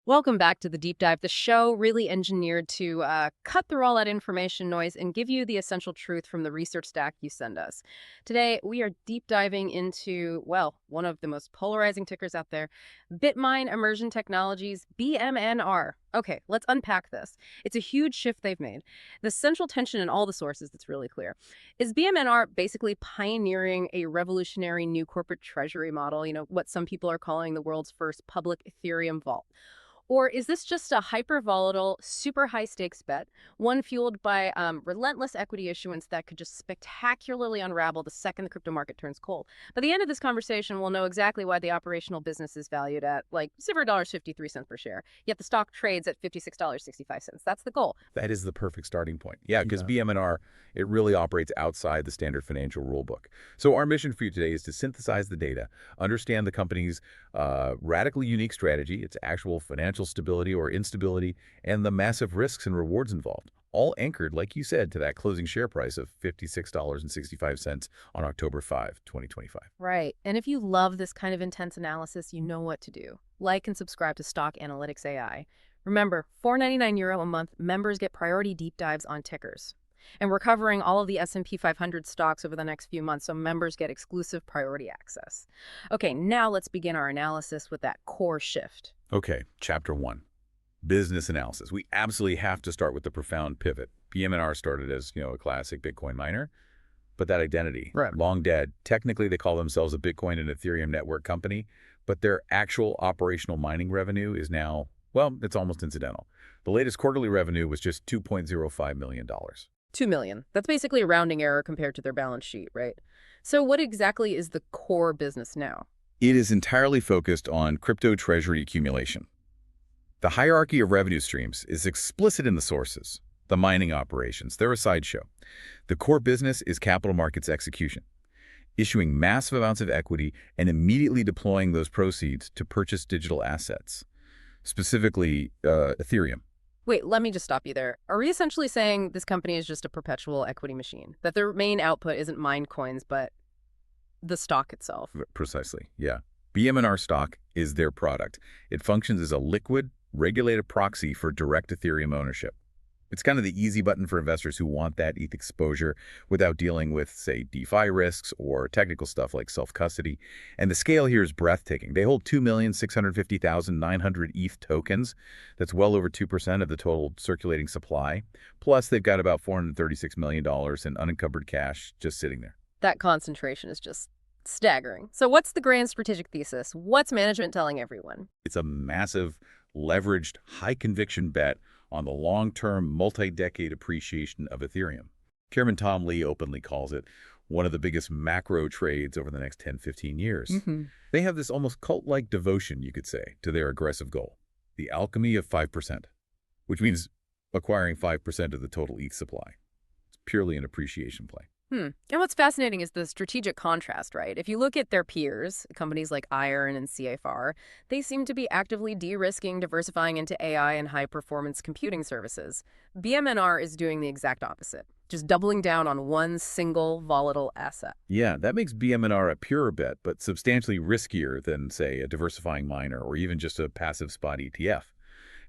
Welcome back to the Deep Dive, the show really engineered to cut through all that information noise and give you the essential truth from the research stack you send us. Today, we are deep diving into, well, one of the most polarizing tickers out there, Bitmine Immersion Technologies, BMNR. Okay, let's unpack this. It's a huge shift they've made. The central tension in all the sources that's really clear. Is BMNR basically pioneering a revolutionary new corporate treasury model, what some people are calling the world's first public Ethereum vault? Or is this just a hyper-volatile, super high-stakes bet, one fueled by relentless equity issuance that could just spectacularly unravel the second the crypto market turns cold? By the end of this conversation, we'll know exactly why the operational business is valued at, like, $0.53 per share, yet the stock trades at $56.65. That's the goal. That is the perfect starting point. Yeah, because BMNR, it really operates outside the standard financial rulebook. So our mission for you today is to synthesize the data, understand the company's radically unique strategy, its actual financial stability or instability, and the massive risks and rewards involved, all anchored, like you said, to that closing share price of $56.65 on October 5, 2025. Right. And if you love this kind of intense analysis, you know what to do. Like and subscribe to Stock Analytics AI. Remember, €4.99 a month, members get priority deep dives on tickers. And we're covering all of the S&P 500 stocks over the next few months, so members get exclusive priority access. Okay, now let's begin our analysis with that core shift. Okay, Chapter 1, business analysis. We absolutely have to start with the profound pivot. BMNR started as, a classic Bitcoin miner, but that identity, Right. long dead. Technically, they call themselves a Bitcoin and Ethereum Network Company, but their actual operational mining revenue is now, well, it's almost incidental. The latest quarterly revenue was just $2.05 million. 2 million. That's basically a rounding error compared to their balance sheet, right? So what exactly is the core business now? It is entirely focused on crypto treasury accumulation. The hierarchy of revenue streams is explicit in the sources. The mining operations, they're a sideshow. The core business is capital markets execution, issuing massive amounts of equity and immediately deploying those proceeds to purchase digital assets, specifically Ethereum. Wait, let me just stop you there. Are we essentially saying this company is just a perpetual equity machine? That their main output isn't mined coins, but the stock itself? Precisely, yeah. BMNR stock is their product. It functions as a liquid, regulated proxy for direct Ethereum ownership. It's kind of the easy button for investors who want that ETH exposure without dealing with, say, DeFi risks or technical stuff like self-custody. And the scale here is breathtaking. They hold 2,650,900 ETH tokens. That's well over 2% of the total circulating supply. Plus, they've got about $436 million in unencumbered cash just sitting there. That concentration is just staggering. So what's the grand strategic thesis? What's management telling everyone? It's a massive, leveraged, high-conviction bet on the long-term, multi-decade appreciation of Ethereum. Chairman Tom Lee openly calls it one of the biggest macro trades over the next 10, 15 years. They have this almost cult-like devotion, you could say, to their aggressive goal, the alchemy of 5%, which means acquiring 5% of the total ETH supply. It's purely an appreciation play. And what's fascinating is the strategic contrast, right? If you look at their peers, companies like Iron and CFR, they seem to be actively de-risking, diversifying into AI and high-performance computing services. BMNR is doing the exact opposite, just doubling down on one single volatile asset. Yeah, that makes BMNR a purer bet, but substantially riskier than, say, a diversifying miner or even just a passive spot ETF.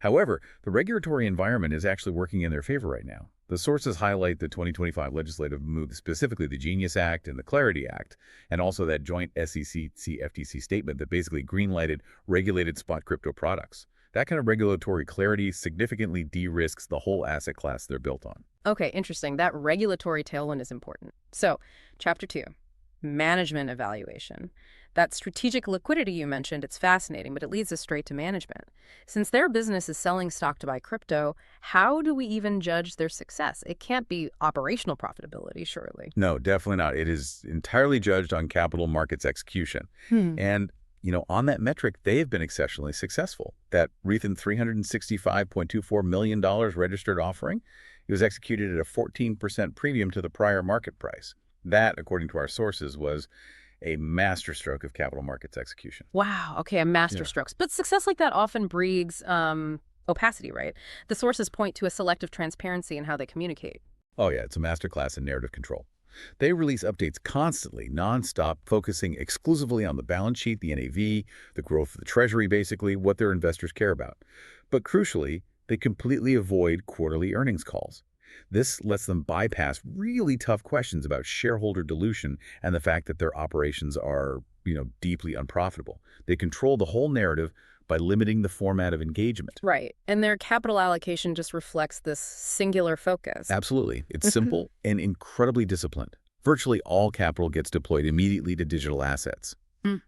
However, the regulatory environment is actually working in their favor right now. The sources highlight the 2025 legislative move, specifically the Genius Act and the Clarity Act, and also that joint SEC-FTC statement that basically greenlighted regulated spot crypto products. That kind of regulatory clarity significantly de-risks the whole asset class they're built on. Okay, interesting. That regulatory tailwind is important. So, Chapter 2, management evaluation. That strategic liquidity you mentioned, it's fascinating, but it leads us straight to management. Since their business is selling stock to buy crypto, how do we even judge their success? It can't be operational profitability, surely. No, definitely not. It is entirely judged on capital markets execution. And, on that metric, they have been exceptionally successful. That recent $365.24 million registered offering, it was executed at a 14% premium to the prior market price. That, according to our sources, was a masterstroke of capital markets execution. Wow. Okay, a masterstroke. But success like that often breeds opacity, right? The sources point to a selective transparency in how they communicate. Oh, yeah, it's a masterclass in narrative control. They release updates constantly, nonstop, focusing exclusively on the balance sheet, the NAV, the growth of the Treasury, basically, what their investors care about. But crucially, they completely avoid quarterly earnings calls. This lets them bypass really tough questions about shareholder dilution and the fact that their operations are, deeply unprofitable. They control the whole narrative by limiting the format of engagement. Right. And their capital allocation just reflects this singular focus. Absolutely. It's simple and incredibly disciplined. Virtually all capital gets deployed immediately to digital assets.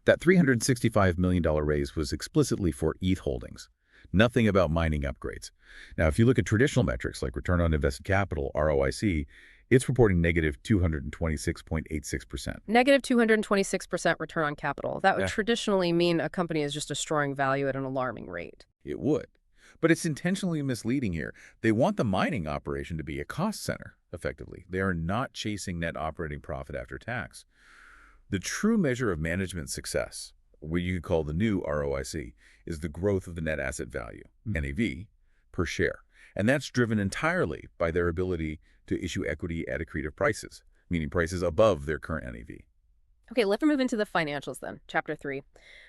That $365 million raise was explicitly for ETH holdings. Nothing about mining upgrades. Now, if you look at traditional metrics like return on invested capital, ROIC, it's reporting negative 226.86%. Negative 226% return on capital. That would traditionally mean a company is just destroying value at an alarming rate. It would. But it's intentionally misleading here. They want the mining operation to be a cost center, effectively. They are not chasing net operating profit after tax. The true measure of management success, what you could call the new ROIC, is the growth of the net asset value, NAV, per share. And that's driven entirely by their ability to issue equity at accretive prices, meaning prices above their current NAV. Okay, let's move into the financials then. Chapter 3,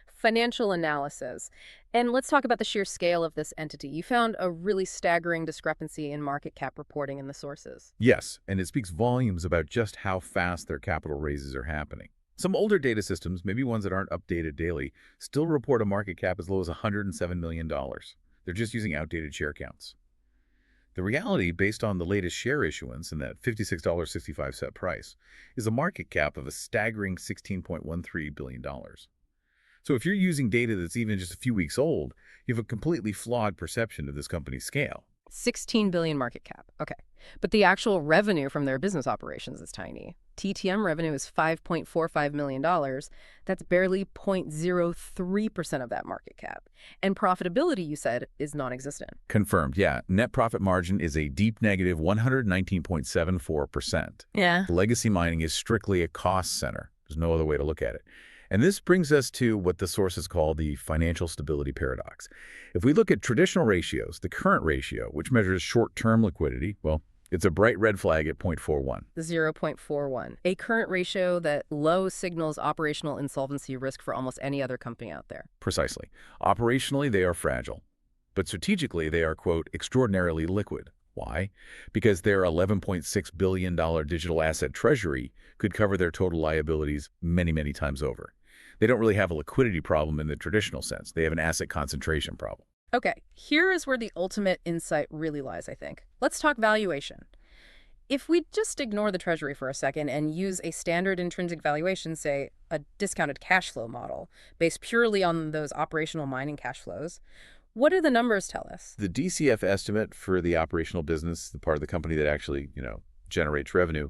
financial analysis. And let's talk about the sheer scale of this entity. You found a really staggering discrepancy in market cap reporting in the sources. Yes, and it speaks volumes about just how fast their capital raises are happening. Some older data systems, maybe ones that aren't updated daily, still report a market cap as low as $107 million. They're just using outdated share counts. The reality, based on the latest share issuance and that $56.65 price, is a market cap of a staggering $16.13 billion. So if you're using data that's even just a few weeks old, you have a completely flawed perception of this company's scale. 16 billion market cap. Okay. But the actual revenue from their business operations is tiny. TTM revenue is $5.45 million. That's barely 0.03% of that market cap. And profitability, you said, is non-existent. Confirmed, yeah. Net profit margin is a deep negative 119.74%. Yeah. Legacy mining is strictly a cost center. There's no other way to look at it. And this brings us to what the sources call the financial stability paradox. If we look at traditional ratios, the current ratio, which measures short-term liquidity, well, it's a bright red flag at 0.41. 0.41. A current ratio that low signals operational insolvency risk for almost any other company out there. Precisely. Operationally, they are fragile. But strategically, they are, quote, extraordinarily liquid. Why? Because their $11.6 billion digital asset treasury could cover their total liabilities many, many times over. They don't really have a liquidity problem in the traditional sense. They have an asset concentration problem. Okay, here is where the ultimate insight really lies, I think. Let's talk valuation. If we just ignore the Treasury for a second and use a standard intrinsic valuation, say a discounted cash flow model, based purely on those operational mining cash flows, what do the numbers tell us? The DCF estimate for the operational business, the part of the company that actually, generates revenue,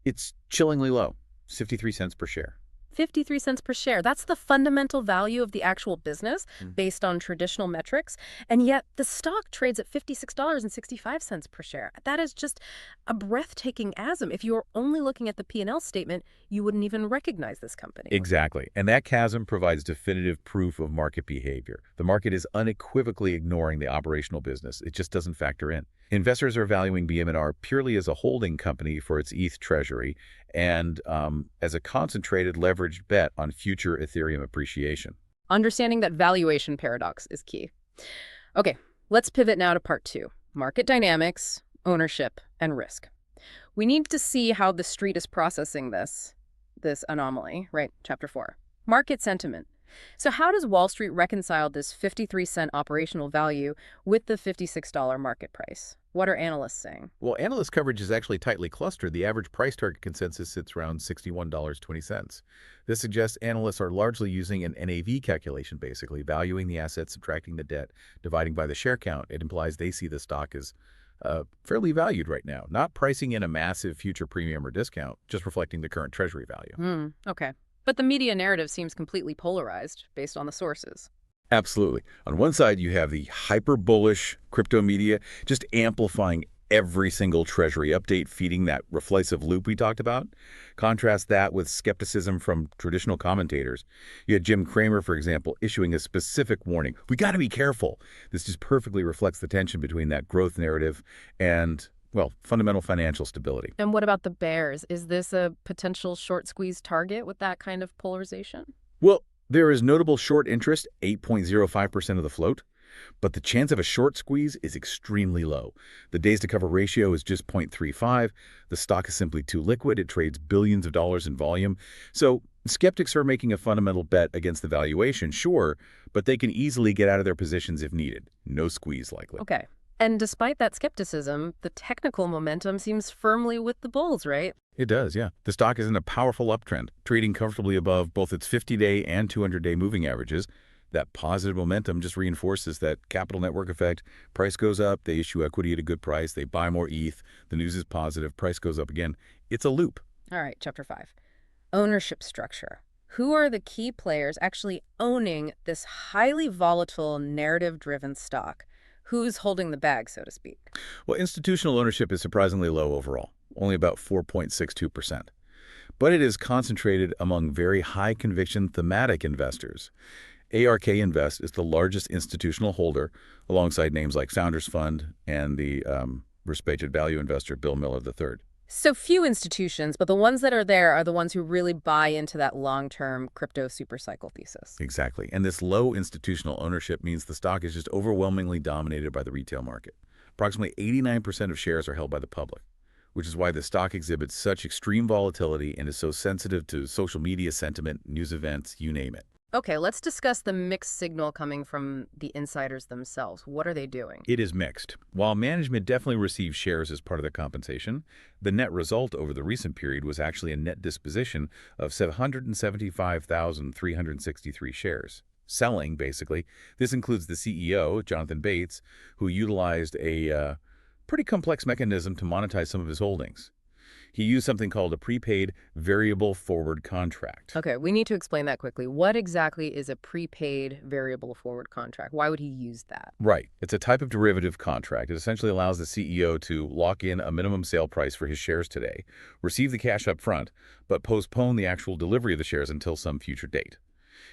it's chillingly low, 53 cents per share. 53 cents per share. That's the fundamental value of the actual business based on traditional metrics. And yet the stock trades at $56.65 per share. That is just a breathtaking chasm. If you were only looking at the P&L statement, you wouldn't even recognize this company. Exactly. And that chasm provides definitive proof of market behavior. The market is unequivocally ignoring the operational business. It just doesn't factor in. Investors are valuing BMNR purely as a holding company for its ETH treasury and as a concentrated leveraged bet on future Ethereum appreciation. Understanding that valuation paradox is key. Okay, let's pivot now to part 2, market dynamics, ownership, and risk. We need to see how the street is processing this anomaly, right? Chapter 4, market sentiment. So how does Wall Street reconcile this 53-cent operational value with the $56 market price? What are analysts saying? Well, analyst coverage is actually tightly clustered. The average price target consensus sits around $61.20. This suggests analysts are largely using an NAV calculation, basically, valuing the asset, subtracting the debt, dividing by the share count. It implies they see the stock as fairly valued right now, not pricing in a massive future premium or discount, just reflecting the current treasury value. Okay. But the media narrative seems completely polarized based on the sources. Absolutely. On one side, you have the hyper-bullish crypto media just amplifying every single treasury update, feeding that reflexive loop we talked about. Contrast that with skepticism from traditional commentators. You had Jim Cramer, for example, issuing a specific warning. We got to be careful. This just perfectly reflects the tension between that growth narrative and Well, fundamental financial stability. And what about the bears? Is this a potential short squeeze target with that kind of polarization? Well, there is notable short interest, 8.05% of the float, but the chance of a short squeeze is extremely low. The days to cover ratio is just 0.35. The stock is simply too liquid. It trades billions of dollars in volume. So skeptics are making a fundamental bet against the valuation, sure, but they can easily get out of their positions if needed. No squeeze likely. Okay. And despite that skepticism, the technical momentum seems firmly with the bulls, right? It does, yeah. The stock is in a powerful uptrend, trading comfortably above both its 50-day and 200-day moving averages. That positive momentum just reinforces that capital network effect. Price goes up, they issue equity at a good price, they buy more ETH, the news is positive, price goes up again. It's a loop. All right, chapter 5. Ownership structure. Who are the key players actually owning this highly volatile, narrative-driven stock? Who's holding the bag, so to speak? Well, institutional ownership is surprisingly low overall, only about 4.62%. But it is concentrated among very high-conviction thematic investors. ARK Invest is the largest institutional holder, alongside names like Founders Fund and the respected value investor Bill Miller III. So few institutions, but the ones that are there are the ones who really buy into that long-term crypto supercycle thesis. Exactly. And this low institutional ownership means the stock is just overwhelmingly dominated by the retail market. Approximately 89% of shares are held by the public, which is why the stock exhibits such extreme volatility and is so sensitive to social media sentiment, news events, you name it. Okay, let's discuss the mixed signal coming from the insiders themselves. What are they doing? It is mixed. While management definitely receives shares as part of their compensation, the net result over the recent period was actually a net disposition of 775,363 shares. Selling, basically. This includes the CEO, Jonathan Bates, who utilized a pretty complex mechanism to monetize some of his holdings. He used something called a prepaid variable forward contract. Okay, we need to explain that quickly. What exactly is a prepaid variable forward contract? Why would he use that? Right. It's a type of derivative contract. It essentially allows the CEO to lock in a minimum sale price for his shares today, receive the cash up front, but postpone the actual delivery of the shares until some future date.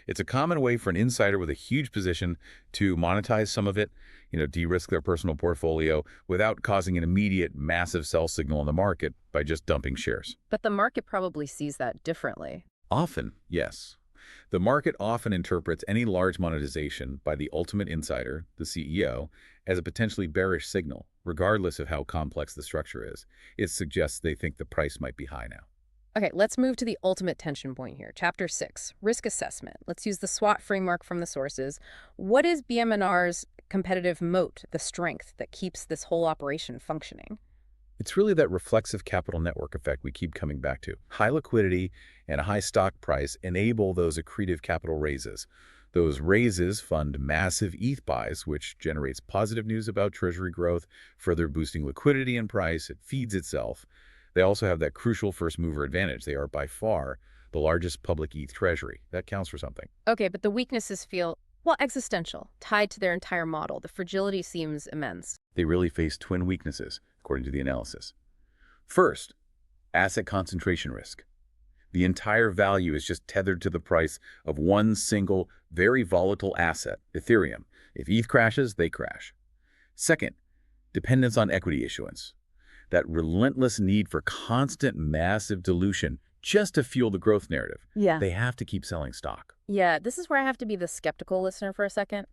It's a common way for an insider with a huge position to monetize some of it, de-risk their personal portfolio without causing an immediate massive sell signal in the market by just dumping shares. But the market probably sees that differently. Often, yes. The market often interprets any large monetization by the ultimate insider, the CEO, as a potentially bearish signal, regardless of how complex the structure is. It suggests they think the price might be high now. Okay, let's move to the ultimate tension point here. Chapter 6, risk assessment. Let's use the SWOT framework from the sources. What is BMNR's competitive moat, the strength that keeps this whole operation functioning? It's really that reflexive capital network effect we keep coming back to. High liquidity and a high stock price enable those accretive capital raises. Those raises fund massive ETH buys, which generates positive news about Treasury growth, further boosting liquidity and price. It feeds itself. They also have that crucial first-mover advantage. They are by far the largest public ETH treasury. That counts for something. Okay, but the weaknesses feel, well, existential, tied to their entire model. The fragility seems immense. They really face twin weaknesses, according to the analysis. First, asset concentration risk. The entire value is just tethered to the price of one single, very volatile asset, Ethereum. If ETH crashes, they crash. Second, dependence on equity issuance. That relentless need for constant massive dilution just to fuel the growth narrative. Yeah. They have to keep selling stock. Yeah, this is where I have to be the skeptical listener for a second.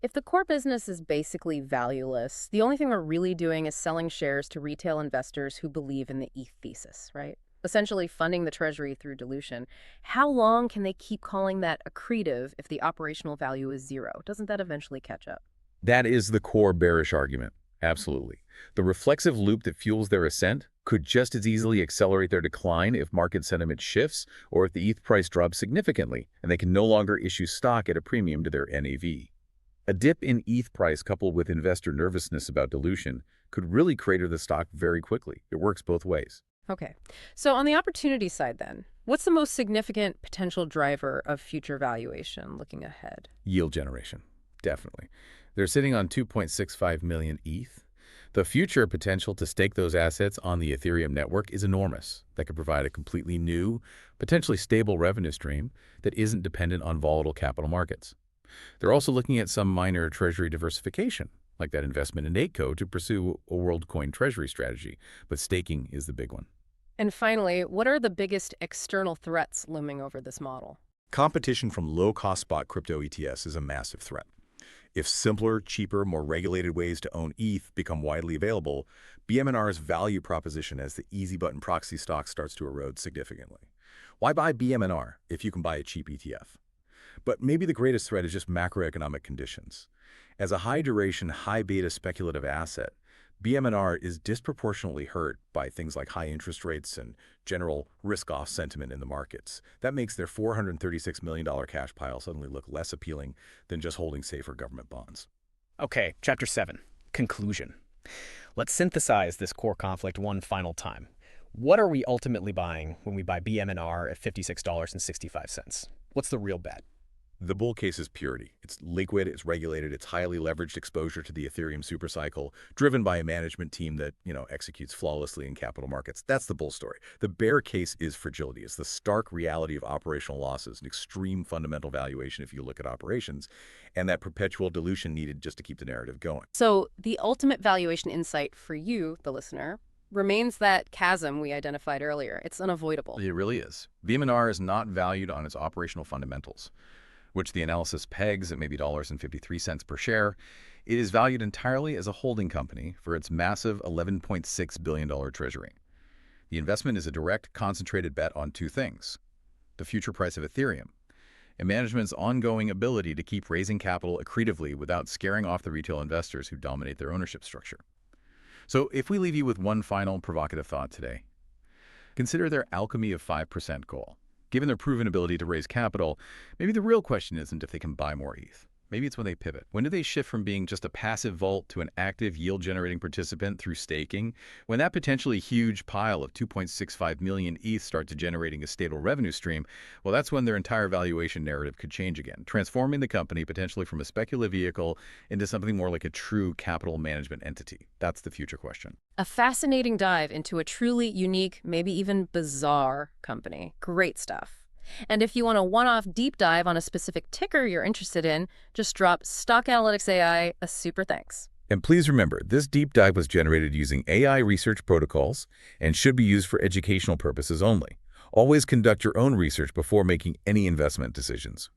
If the core business is basically valueless, the only thing we're really doing is selling shares to retail investors who believe in the ETH thesis, right? Essentially funding the Treasury through dilution. How long can they keep calling that accretive if the operational value is zero? Doesn't that eventually catch up? That is the core bearish argument. Absolutely. The reflexive loop that fuels their ascent could just as easily accelerate their decline if market sentiment shifts or if the ETH price drops significantly and they can no longer issue stock at a premium to their NAV. A dip in ETH price coupled with investor nervousness about dilution could really crater the stock very quickly. It works both ways. Okay. So on the opportunity side then, what's the most significant potential driver of future valuation looking ahead? Yield generation. Definitely. They're sitting on 2.65 million ETH. The future potential to stake those assets on the Ethereum network is enormous. That could provide a completely new, potentially stable revenue stream that isn't dependent on volatile capital markets. They're also looking at some minor treasury diversification, like that investment in AICO to pursue a WorldCoin Treasury strategy. But staking is the big one. And finally, what are the biggest external threats looming over this model? Competition from low-cost spot crypto ETFs is a massive threat. If simpler, cheaper, more regulated ways to own ETH become widely available, BMNR's value proposition as the easy button proxy stock starts to erode significantly. Why buy BMNR if you can buy a cheap ETF? But maybe the greatest threat is just macroeconomic conditions. As a high-duration, high-beta speculative asset, BMNR is disproportionately hurt by things like high interest rates and general risk-off sentiment in the markets. That makes their $436 million cash pile suddenly look less appealing than just holding safer government bonds. Okay, Chapter 7, Conclusion. Let's synthesize this core conflict one final time. What are we ultimately buying when we buy BMNR at $56.65? What's the real bet? The bull case is purity. It's liquid, it's regulated, it's highly leveraged exposure to the Ethereum supercycle, driven by a management team that, executes flawlessly in capital markets. That's the bull story. The bear case is fragility. It's the stark reality of operational losses, an extreme fundamental valuation if you look at operations, and that perpetual dilution needed just to keep the narrative going. So the ultimate valuation insight for you, the listener, remains that chasm we identified earlier. It's unavoidable. It really is. BMNR is not valued on its operational fundamentals, which the analysis pegs at maybe $0.53 per share. It is valued entirely as a holding company for its massive $11.6 billion treasury. The investment is a direct, concentrated bet on two things: the future price of Ethereum and management's ongoing ability to keep raising capital accretively without scaring off the retail investors who dominate their ownership structure. So if we leave you with one final provocative thought today, consider their alchemy of 5% goal. Given their proven ability to raise capital, maybe the real question isn't if they can buy more ETH. Maybe it's when they pivot. When do they shift from being just a passive vault to an active yield-generating participant through staking? When that potentially huge pile of 2.65 million ETH starts generating a stable revenue stream, well, that's when their entire valuation narrative could change again, transforming the company potentially from a speculative vehicle into something more like a true capital management entity. That's the future question. A fascinating dive into a truly unique, maybe even bizarre company. Great stuff. And if you want a one-off deep dive on a specific ticker you're interested in, just drop Stock Analytics AI a super thanks. And please remember, this deep dive was generated using AI research protocols and should be used for educational purposes only. Always conduct your own research before making any investment decisions.